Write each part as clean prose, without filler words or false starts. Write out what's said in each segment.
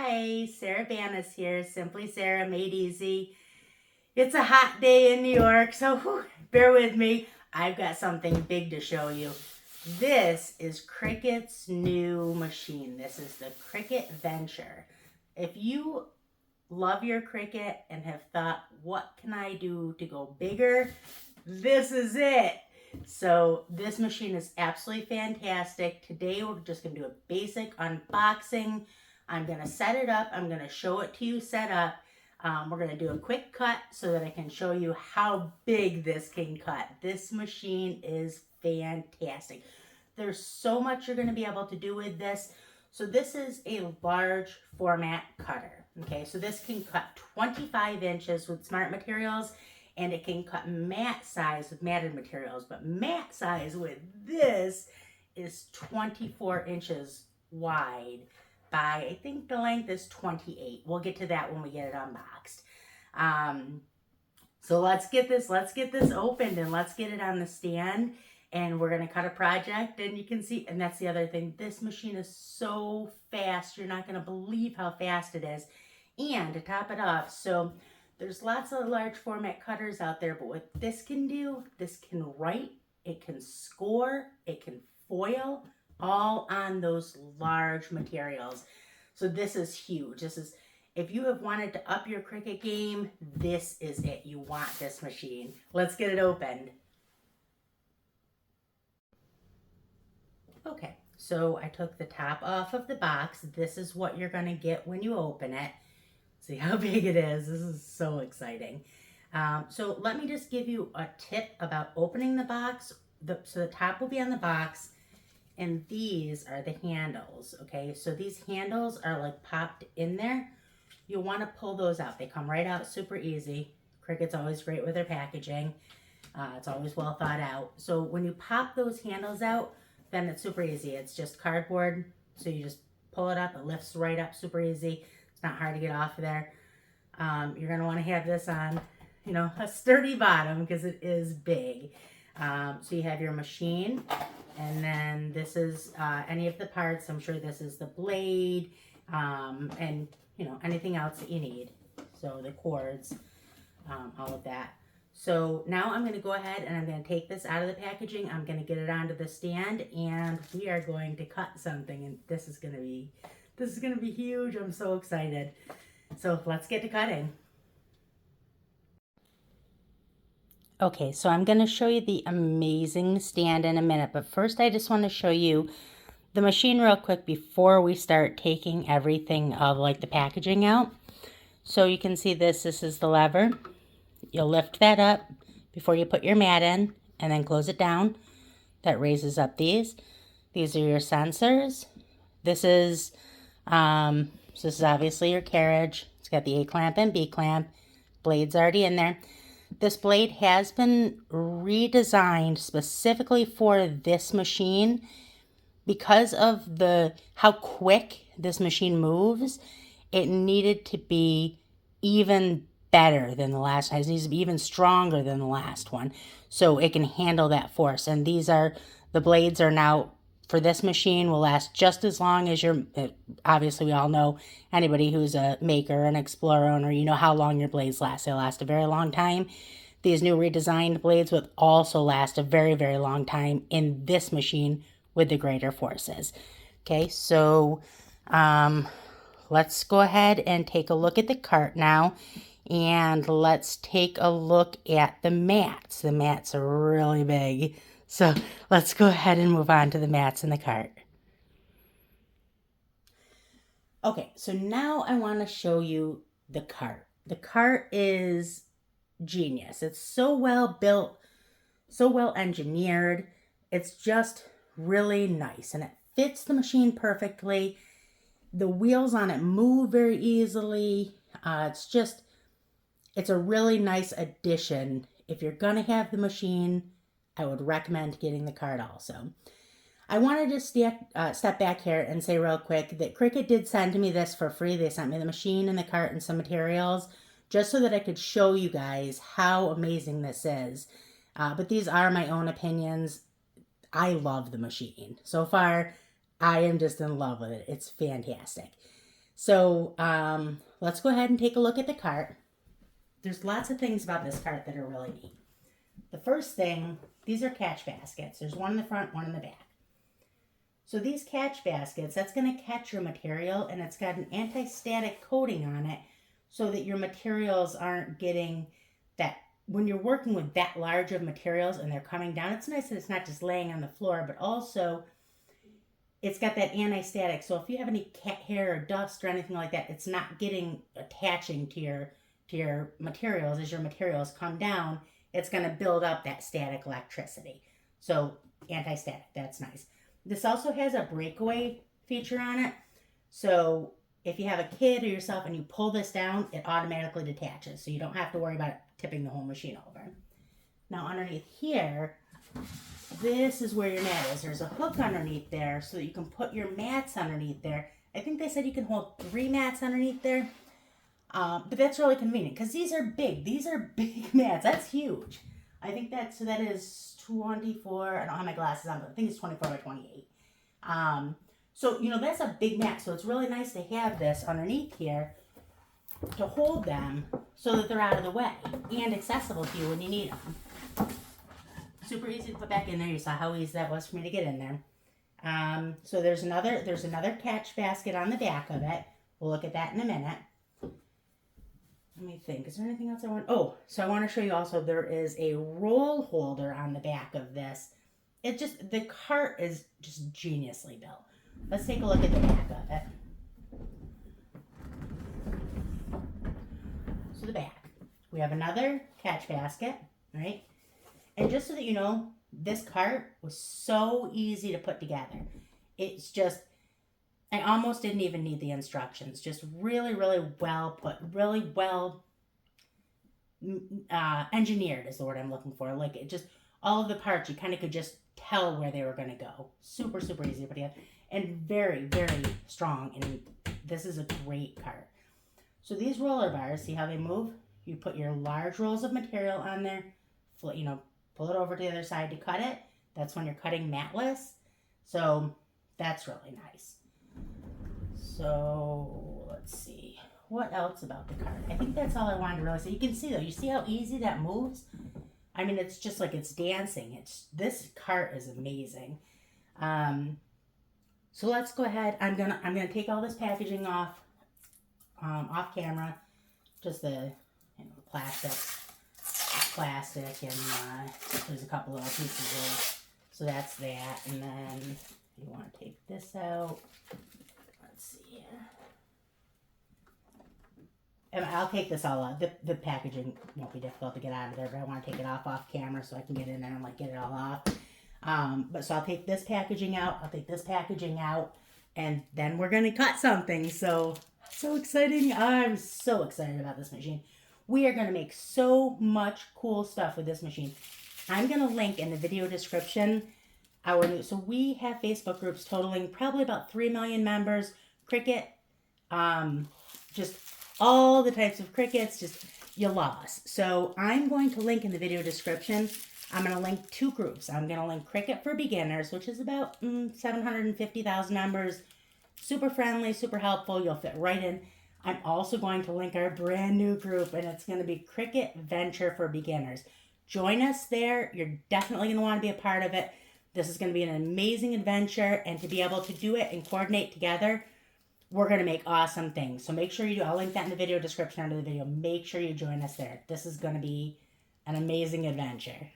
Hi, Sarah Banas here, Simply Sarah Made Easy. It's a hot day in New York, so bear with me. I've got something big to show you. This is Cricut's new machine. This is the CRICUT Venture. If you love your Cricut and have thought, what can I do to go bigger? This is it. So this machine is absolutely fantastic. Today we're just going to do a basic unboxing. I'm going to set it up. I'm going to show it to you set up. We're going to do a quick cut so that I can show you how big this can cut. This machine is fantastic. There's so much you're going to be able to do with this. So this is a large format cutter. Okay, so this can cut 25 inches with smart materials, and it can cut mat size with matted materials. But mat size with this is 24 inches wide by, I think the length is 28. We'll get to that when we get it unboxed. So let's get this opened and let's get it on the stand. And we're going to cut a project, and you can see, and that's the other thing, this machine is so fast. You're not going to believe how fast it is. And to top it off, so there's lots of large format cutters out there, but what this can do, this can write, it can score, it can foil, all on those large materials. So this is huge. This is, if you have wanted to up your Cricut game, this is it. You want this machine. Let's get it opened. Okay, so I took the top off of the box. This is what you're going to get when you open it. See how big it is. This is so exciting. So let me just give you a tip about opening the box. So the top will be on the box, and these are the handles, okay? So these handles are like popped in there. You'll want to pull those out. They come right out super easy. Cricut's always great with their packaging. It's always well thought out. So when you pop those handles out, then it's super easy. It's just cardboard, so you just pull it up. It lifts right up super easy. It's not hard to get off of there. You're going to want to have this on, you know, a sturdy bottom because it is big. So you have your machine, and then this is any of the parts. I'm sure this is the blade, and, you know, anything else that you need. So the cords, all of that. So now I'm going to go ahead and I'm going to take this out of the packaging. I'm going to get it onto the stand, and we are going to cut something, and this is going to be huge. I'm so excited. So let's get to cutting. Okay, so I'm going to show you the amazing stand in a minute, but first I just want to show you the machine real quick before we start taking everything of like the packaging out. So you can see this is the lever. You'll lift that up before you put your mat in, and then close it down. That raises up these. These are your sensors. This is obviously your carriage. It's got the A clamp and B clamp. Blade's already in there. This blade has been redesigned specifically for this machine because of how quick this machine moves. It needed to be even better than the last one. It needs to be even stronger than the last one, so it can handle that force. And the blades are now, for this machine, will last just as long as obviously we all know, anybody who's a maker, an Explorer owner, you know how long your blades last. They last a very long time. These new redesigned blades would also last a very, very long time in this machine with the greater forces. Okay, so let's go ahead and take a look at the cart now. And let's take a look at the mats. The mats are really big. So let's go ahead and move on to the mats in the cart. Okay, so now I want to show you the cart. The cart is genius. It's so well built, so well engineered. It's just really nice, and it fits the machine perfectly. The wheels on it move very easily. It's a really nice addition. If you're going to have the machine, I would recommend getting the cart also. I wanted to step back here and say real quick that Cricut did send me this for free. They sent me the machine and the cart and some materials just so that I could show you guys how amazing this is. But these are my own opinions. I love the machine. So far, I am just in love with it. It's fantastic. So let's go ahead and take a look at the cart. There's lots of things about this cart that are really neat. The first thing, these are catch baskets. There's one in the front, one in the back. So these catch baskets, that's going to catch your material, and it's got an anti-static coating on it so that your materials aren't getting that, when you're working with that large of materials and they're coming down, it's nice that it's not just laying on the floor, but also it's got that anti-static. So if you have any cat hair or dust or anything like that, it's not attaching to your materials. As your materials come down, it's going to build up that static electricity. So anti-static, that's nice. This also has a breakaway feature on it. So if you have a kid or yourself and you pull this down, it automatically detaches. So you don't have to worry about it tipping the whole machine over. Now underneath here, this is where your mat is. There's a hook underneath there so that you can put your mats underneath there. I think they said you can hold 3 mats underneath there. But that's really convenient because these are big. These are big mats. That's huge. I think that is 24. I don't have my glasses on, but I think it's 24 by 28. So, that's a big mat. So it's really nice to have this underneath here to hold them so that they're out of the way and accessible to you when you need them. Super easy to put back in there. You saw how easy that was for me to get in there. So there's another catch basket on the back of it. We'll look at that in a minute. Let me think. Is there anything else I want? Oh, so I want to show you also there is a roll holder on the back of this. The cart is just geniusly built. Let's take a look at the back of it. So the back. We have another catch basket, right? And just so that you know, this cart was so easy to put together. It's just, I almost didn't even need the instructions. Just really, really well put, really well engineered is the word I'm looking for. Like, it just, all of the parts, you kind of could just tell where they were going to go. Super, super easy to put together. And very, very strong. And this is a great cart. So these roller bars, see how they move? You put your large rolls of material on there, pull it over to the other side to cut it. That's when you're cutting matless. So that's really nice. So let's see. What else about the cart? I think that's all I wanted to really say. You can see though, you see how easy that moves? I mean, it's just like it's dancing. This cart is amazing. So let's go ahead. I'm gonna take all this packaging off camera. Just the plastic, and there's a couple little pieces of. So that's that, and then you want to take this out. Let's see. And I'll take this all out. The packaging won't be difficult to get out of there, but I want to take it off camera so I can get in there and get it all off. But so I'll take this packaging out. I'll take this packaging out, and then we're gonna cut something. So exciting! I'm so excited about this machine. We are gonna make so much cool stuff with this machine. I'm gonna link in the video description so we have Facebook groups totaling probably about 3 million members. CRICUT, just all the types of crickets, just you love us. So I'm going to link in the video description. I'm going to link 2 groups. I'm going to link CRICUT for Beginners, which is about 750,000 members. Super friendly, super helpful. You'll fit right in. I'm also going to link our brand new group, and it's going to be CRICUT Venture for Beginners. Join us there. You're definitely going to want to be a part of it. This is going to be an amazing adventure, and to be able to do it and coordinate together, we're going to make awesome things. So make sure you do. I'll link that in the video description under the video. Make sure you join us there. This is going to be an amazing adventure.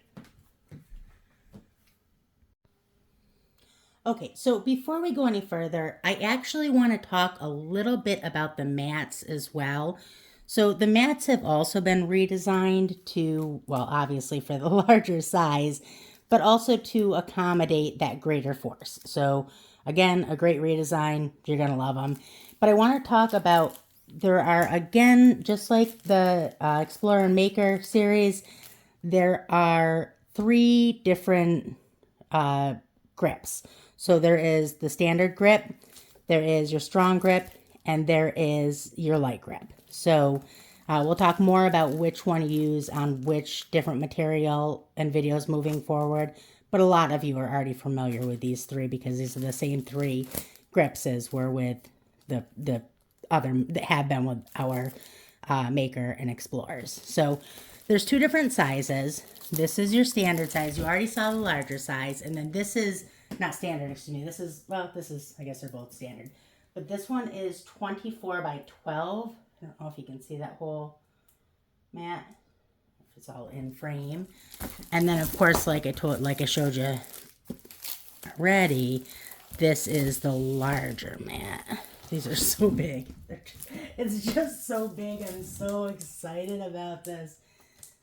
Okay, so before we go any further, I actually want to talk a little bit about the mats as well. So the mats have also been redesigned to, well, obviously for the larger size, but also to accommodate that greater force. So again, a great redesign. You're going to love them. But I want to talk about, there are, again, just like the Explorer and Maker series, there are 3 different grips. So there is the standard grip, there is your strong grip, and there is your light grip. So we'll talk more about which one to use on which different material and videos moving forward. But a lot of you are already familiar with these 3 because these are the same 3 grips as were with the that have been with our Maker and Explorers. So there's two different sizes. This is your standard size. You already saw the larger size. And then this is, not standard, excuse me. This is, well, this is, I guess they're both standard. But this one is 24 by 12. I don't know if you can see that whole mat. It's all in frame. And then, of course, like I showed you already, this is the larger mat. These are so big. It's just so big. I'm so excited about this.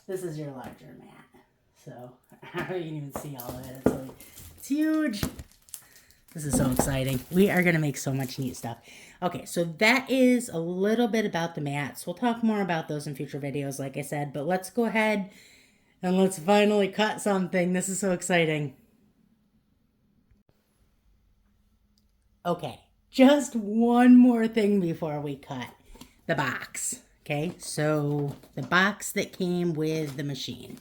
This is your larger mat. So I don't even see all of it. It's huge. This is so exciting. We are going to make so much neat stuff. Okay, so that is a little bit about the mats. We'll talk more about those in future videos, like I said. But let's go ahead and let's finally cut something. This is so exciting. Okay, just one more thing before we cut. The box. Okay, so the box that came with the machine.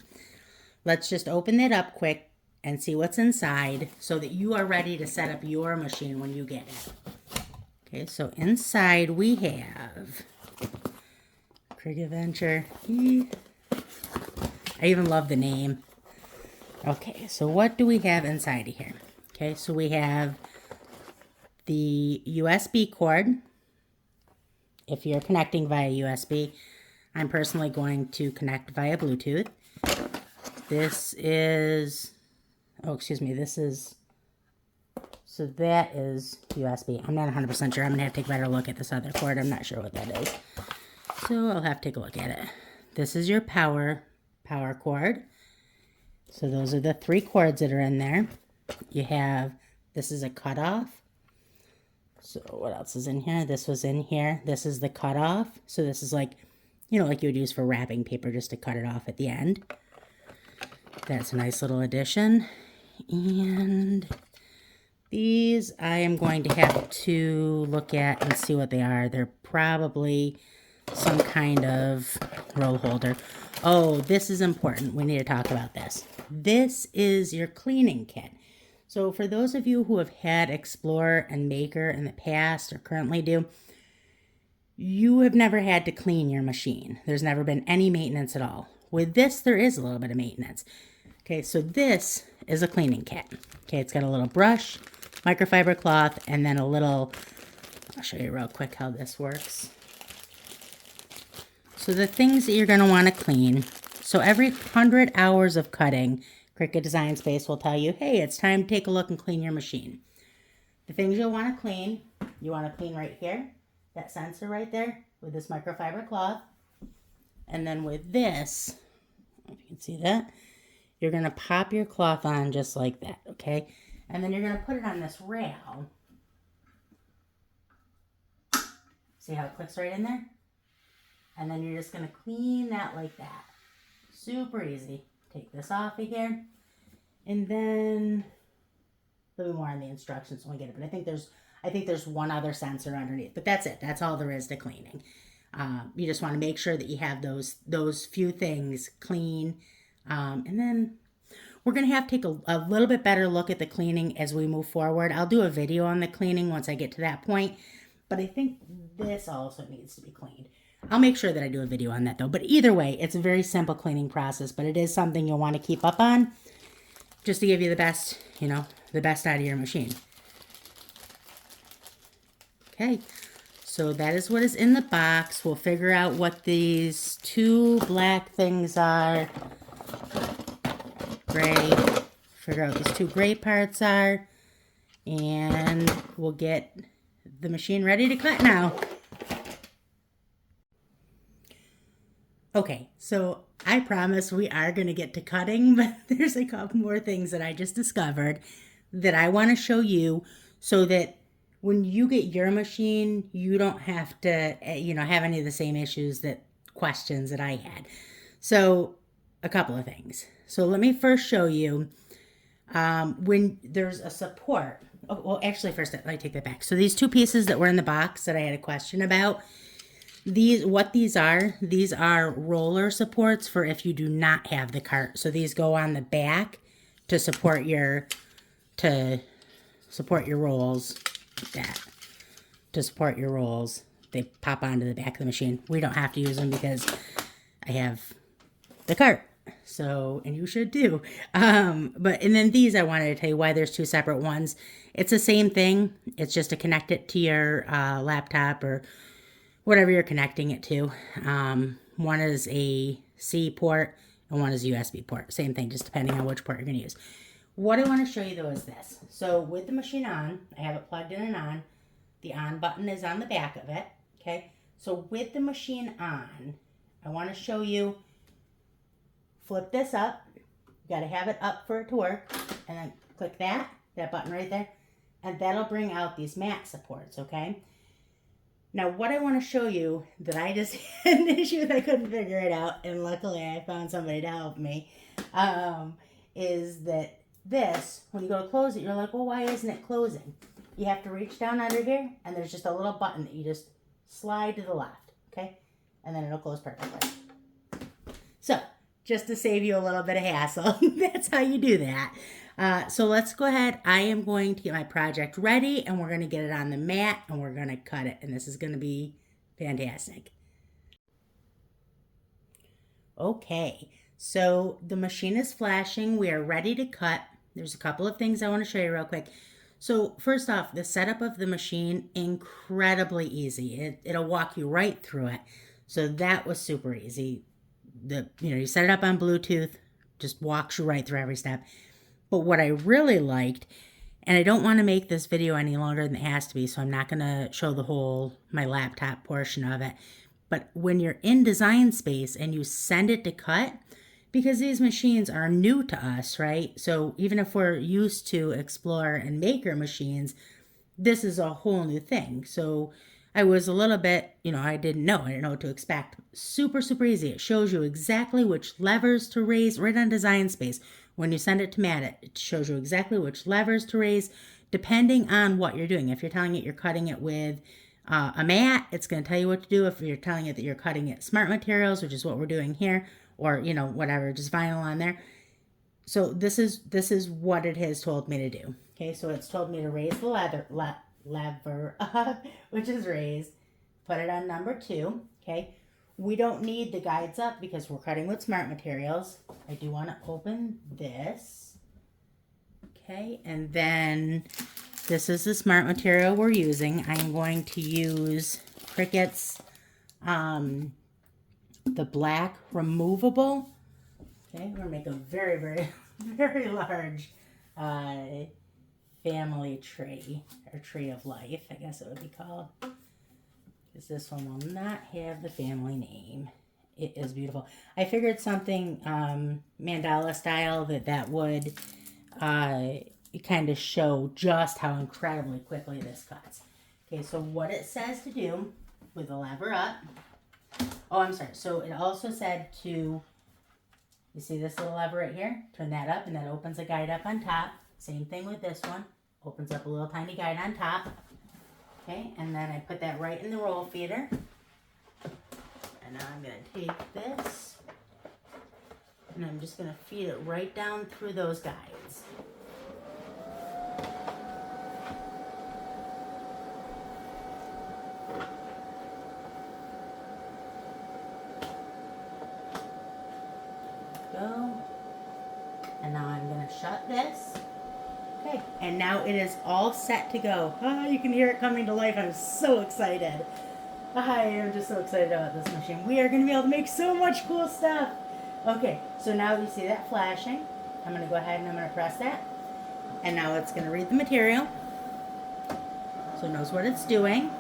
Let's just open it up quick and see what's inside so that you are ready to set up your machine when you get it. Okay, so inside we have CRICUT Venture. I even love the name. Okay, so what do we have inside of here? Okay, so we have the USB cord. If you're connecting via USB, I'm personally going to connect via Bluetooth. This is, oh, excuse me, this is, so that is USB. I'm not 100% sure. I'm going to have to take a better look at this other cord. I'm not sure what that is. So I'll have to take a look at it. This is your power cord. So those are the 3 cords that are in there. You have, this is a cutoff. So what else is in here? This was in here. This is the cutoff. So this is like, you know, like you would use for wrapping paper just to cut it off at the end. That's a nice little addition. And these I am going to have to look at and see what they are. They're probably some kind of roll holder. Oh, this is important. We need to talk about this. This is your cleaning kit. So for those of you who have had Explorer and Maker in the past or currently do, you have never had to clean your machine. There's never been any maintenance at all. With this, there is a little bit of maintenance. Okay, so this is a cleaning kit. Okay, it's got a little brush, microfiber cloth, and then a little, I'll show you real quick how this works. So the things that you're going to want to clean, so every 100 hours of cutting, Cricut Design Space will tell you, hey, it's time to take a look and clean your machine. The things you'll want to clean, you want to clean right here, that sensor right there with this microfiber cloth. And then with this, if you can see that, you're going to pop your cloth on just like that, okay? And then you're going to put it on this rail. See how it clicks right in there? And then you're just going to clean that like that. Super easy. Take this off of here. And then there'll be more on the instructions when we get it. But I think there's one other sensor underneath. But that's it. That's all there is to cleaning. You just want to make sure that you have those few things clean. And then we're going to have to take a little bit better look at the cleaning as we move forward. I'll do a video on the cleaning once I get to that point. But I think this also needs to be cleaned. I'll make sure that I do a video on that though. But either way, it's a very simple cleaning process, but it is something you'll want to keep up on just to give you the best, you know, the best out of your machine. Okay, so that is what is in the box. We'll figure out what these 2 black things are. Gray. Figure out these 2 gray parts are. And we'll get the machine ready to cut now. Okay, so I promise we are going to get to cutting, but there's a couple more things that I just discovered that I want to show you so that when you get your machine, you don't have to, you know, have any of the same questions that I had. So a couple of things. So let me first show you when there's a support. Oh, well, actually, first, let me take that back. So these 2 pieces that were in the box that I had a question about, these are roller supports for if you do not have the cart. So these go on the back to support your rolls, like that. To support your rolls. they pop onto the back of the machine. We don't have to use them because I have the cart. So, and you should too. And then these, I wanted to tell you why there's two separate ones. It's the same thing. It's just to connect it to your laptop or whatever you're connecting it to. One is a C port and one is a USB port. Same thing, just depending on which port you're going to use. What I want to show you though is this. So with the machine on, I have it plugged in and on. The on button is on the back of it. Okay. So with the machine on, I want to show you, flip this up. You got to have it up for it to work. And then click that button right there. And that'll bring out these mat supports, okay? Now, what I want to show you that I just had an issue with, I couldn't figure it out, and luckily I found somebody to help me, is that this, when you go to close it, you're like, well, why isn't it closing? You have to reach down under here, and there's just a little button that you just slide to the left, okay? And then it'll close perfectly. So, just to save you a little bit of hassle, that's how you do that. So let's go ahead. I am going to get my project ready, and we're going to get it on the mat, and we're going to cut it, and this is going to be fantastic. Okay, so the machine is flashing. We are ready to cut. There's a couple of things I want to show you real quick. So first off, the setup of the machine, incredibly easy. It'll walk you right through it. So that was super easy. You set it up on Bluetooth, just walks you right through every step. But what I really liked, and I don't want to make this video any longer than it has to be, so I'm not going to show my laptop portion of it. But when you're in Design Space and you send it to cut, because these machines are new to us, right? So even if we're used to Explorer and Maker machines, this is a whole new thing. So I was a little bit, I didn't know what to expect. Super, super easy. It shows you exactly which levers to raise right on Design Space. When you send it to mat, it shows you exactly which levers to raise depending on what you're doing. If you're telling it you're cutting it with a mat, it's going to tell you what to do. If you're telling it that you're cutting it smart materials, which is what we're doing here, or, whatever, just vinyl on there. So this is what it has told me to do. Okay, so it's told me to raise the lever up, which is raised, put it on number 2, okay? We don't need the guides up because we're cutting with smart materials. I do want to open this, okay? And then this is the smart material we're using. I'm going to use CRICUT's, the black removable. Okay, we're going to make a very, very, very large family tree, or tree of life, I guess it would be called. Because this one will not have the family name. It is beautiful. I figured something mandala style that would kind of show just how incredibly quickly this cuts. Okay, so what it says to do with the lever up. Oh, I'm sorry. So it also said to, you see this little lever right here? Turn that up and that opens a guide up on top. Same thing with this one. Opens up a little tiny guide on top. Okay, and then I put that right in the roll feeder. And now I'm going to take this and I'm just going to feed it right down through those guides. Go. And now I'm going to shut this. Okay, and now it is all set to go. Oh, you can hear it coming to life. I'm so excited. I am just so excited about this machine. We are going to be able to make so much cool stuff. Okay, so now you see that flashing. I'm going to go ahead and I'm going to press that. And now it's going to read the material. So it knows what it's doing.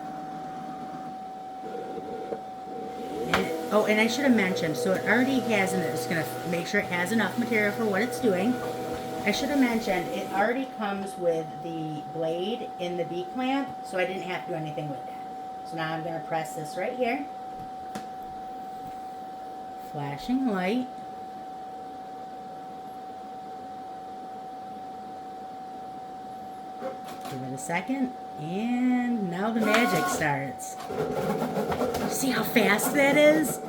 And I should have mentioned, so it already has, and it's going to make sure it has enough material for what it's doing. I should have mentioned, it already comes with the blade in the B clamp, so I didn't have to do anything with that. So now I'm going to press this right here. Flashing light. Give it a second, and now the magic starts. See how fast that is?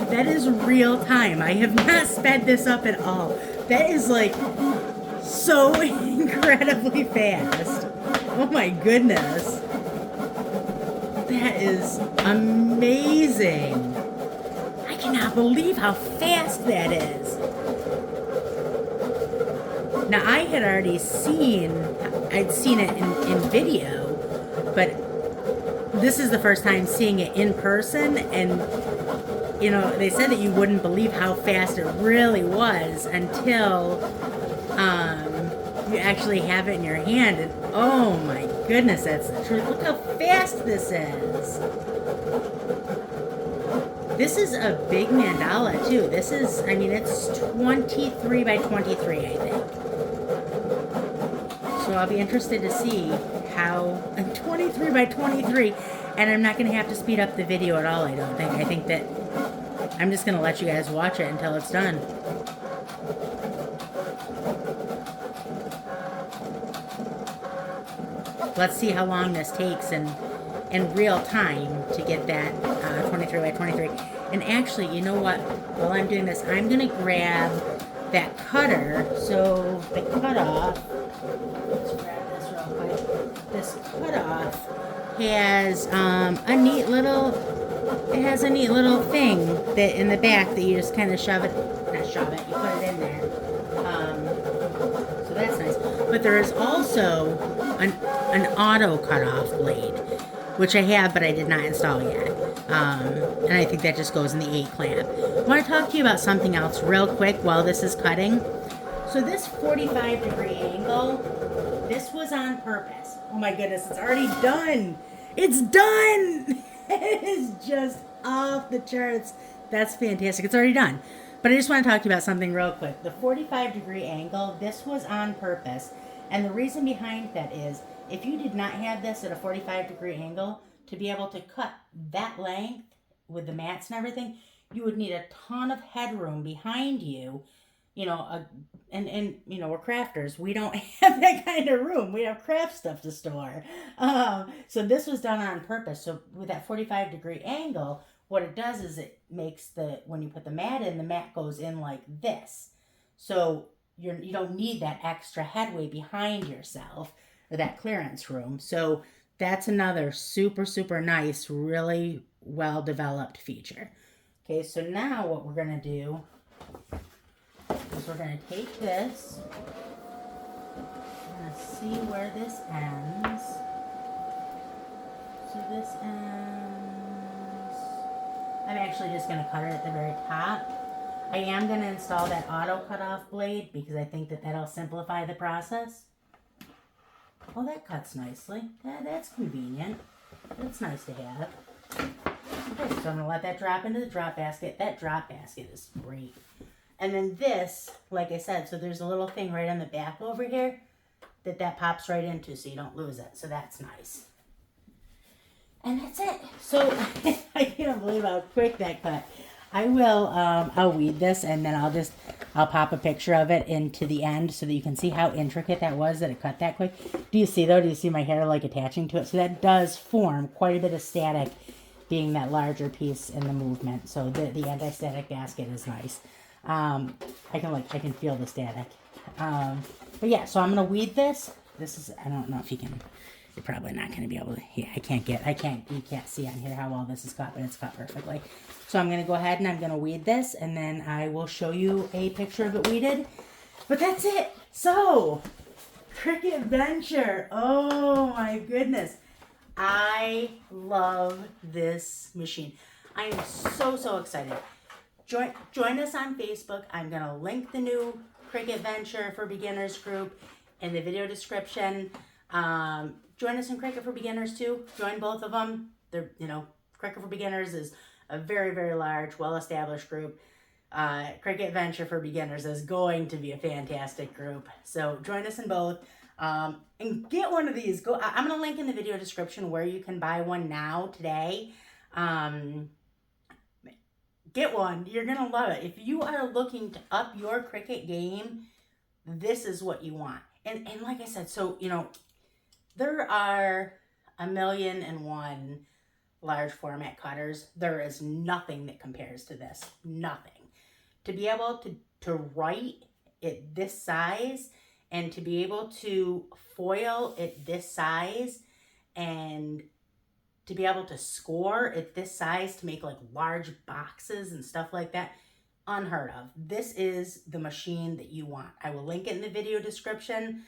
That is real time. I have not sped this up at all. That is like so incredibly fast. Oh my goodness. That is amazing. I cannot believe how fast that is. Now, I had already I'd seen it in video, but this is the first time seeing it in person, and you know, they said that you wouldn't believe how fast it really was until you actually have it in your hand, and oh my goodness, that's the truth. Look how fast this is. This is a big mandala too. This is, I mean, it's 23 by 23, I think. So I'll be interested to see how 23 by 23, and I'm not going to have to speed up the video at all, I don't think. I think that I'm just going to let you guys watch it until it's done. Let's see how long this takes in real time to get that 23 by 23. And actually, you know what? While I'm doing this, I'm going to grab that cutter. So the cutoff, let's grab this real quick. This cutoff has a neat little, it has a neat little thing that in the back that you just kind of shove it, not shove it, you put it in there. So that's nice. But there is also an auto cutoff blade, which I have, but I did not install yet. And I think that just goes in the 8 clamp. I want to talk to you about something else real quick while this is cutting. So this 45-degree angle, this was on purpose. Oh my goodness, it's already done. It's done. It is just off the charts. That's fantastic. It's already done. But I just want to talk to you about something real quick. The 45-degree angle, this was on purpose. And the reason behind that is, if you did not have this at a 45-degree angle, to be able to cut that length with the mats and everything, you would need a ton of headroom behind you. You know, and you know, we're crafters. We don't have that kind of room. We have craft stuff to store. So this was done on purpose. So with that 45-degree angle, what it does is it makes when you put the mat in, the mat goes in like this. So you don't need that extra headway behind yourself, or that clearance room. So that's another super, super nice, really well developed feature. Okay, so now what we're going to do is we're going to take this. We're going to see where this ends. So this ends. I'm actually just going to cut it at the very top. I am going to install that auto cutoff blade because I think that that'll simplify the process. Oh, that cuts nicely. That's convenient. That's nice to have. Okay, so I'm going to let that drop into the drop basket. That drop basket is great. And then this, like I said, so there's a little thing right on the back over here that pops right into so you don't lose it. So that's nice. And that's it. So I can't believe how quick that cut. I will, I'll weed this and then I'll pop a picture of it into the end so that you can see how intricate that was, that it cut that quick. Do you see though? Do you see my hair like attaching to it? So that does form quite a bit of static, being that larger piece in the movement. So the anti-static basket is nice. I can feel the static. But yeah, so I'm going to weed this. This is, I don't know if you can, you're probably not going to be able to, yeah, you can't see on here how well this is cut, but it's cut perfectly. So I'm going to go ahead and I'm going to weed this, and then I will show you a picture of it weeded. But that's it. So, CRICUT Venture. Oh my goodness. I love this machine. I am so, so excited. Join us on Facebook. I'm going to link the new CRICUT Venture for Beginners group in the video description. Join us in CRICUT for Beginners too. Join both of them. They're, CRICUT for Beginners is a very, very large, well-established group. CRICUT Venture for Beginners is going to be a fantastic group. So join us in both. And get one of these. I'm going to link in the video description where you can buy one now, today. Get one. You're going to love it. If you are looking to up your CRICUT game, this is what you want. And like I said, so, there are 1,000,001 large format cutters. There is nothing that compares to this. Nothing. To be able to write it this size and to be able to foil it this size and to be able to score at this size to make like large boxes and stuff like that, unheard of. This is the machine that you want. I will link it in the video description.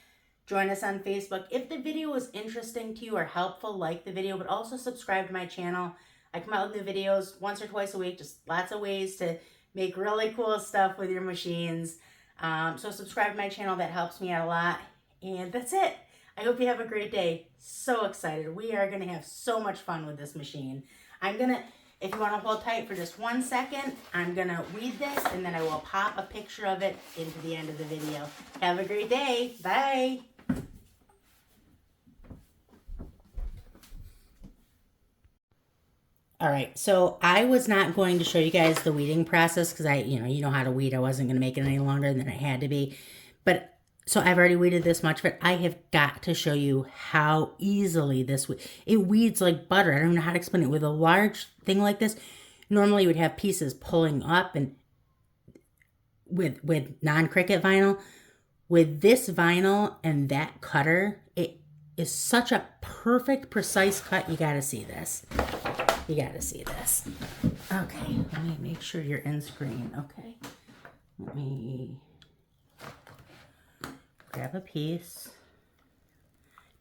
Join us on Facebook. If the video was interesting to you or helpful, like the video, but also subscribe to my channel. I come out with new videos once or twice a week, just lots of ways to make really cool stuff with your machines. So subscribe to my channel. That helps me out a lot. And that's it. I hope you have a great day. So excited. We are going to have so much fun with this machine. If you want to hold tight for just 1 second, I'm going to weed this and then I will pop a picture of it into the end of the video. Have a great day. Bye. All right, so I was not going to show you guys the weeding process because you know how to weed. I wasn't going to make it any longer than it had to be. But so I've already weeded this much, but I have got to show you how easily it weeds like butter. I don't know how to explain it. With a large thing like this, normally you would have pieces pulling up, and with non-Cricut vinyl. With this vinyl and that cutter, it is such a perfect, precise cut. You got to see this. You got to see this. Okay, let me make sure you're in screen. Okay, let me grab a piece.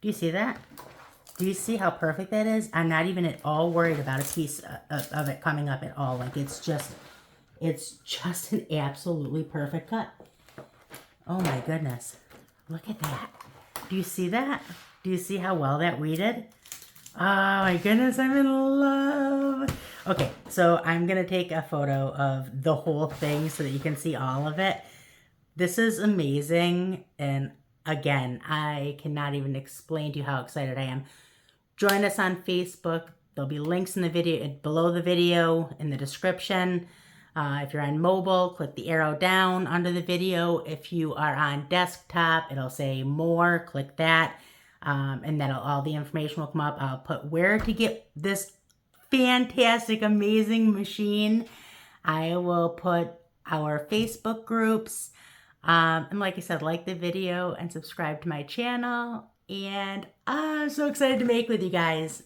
Do you see that? Do you see how perfect that is? I'm not even at all worried about a piece of it coming up at all. Like it's just an absolutely perfect cut. Oh my goodness. Look at that. Do you see that? Do you see how well that weeded? Oh my goodness, I'm in love. Okay, so I'm going to take a photo of the whole thing so that you can see all of it. This is amazing. And again, I cannot even explain to you how excited I am. Join us on Facebook. There'll be links in the video, below the video, in the description. If you're on mobile, click the arrow down under the video. If you are on desktop, it'll say more, click that. And then all the information will come up. I'll put where to get this fantastic, amazing machine. I will put our Facebook groups. And like I said, like the video and subscribe to my channel. And I'm so excited to make with you guys.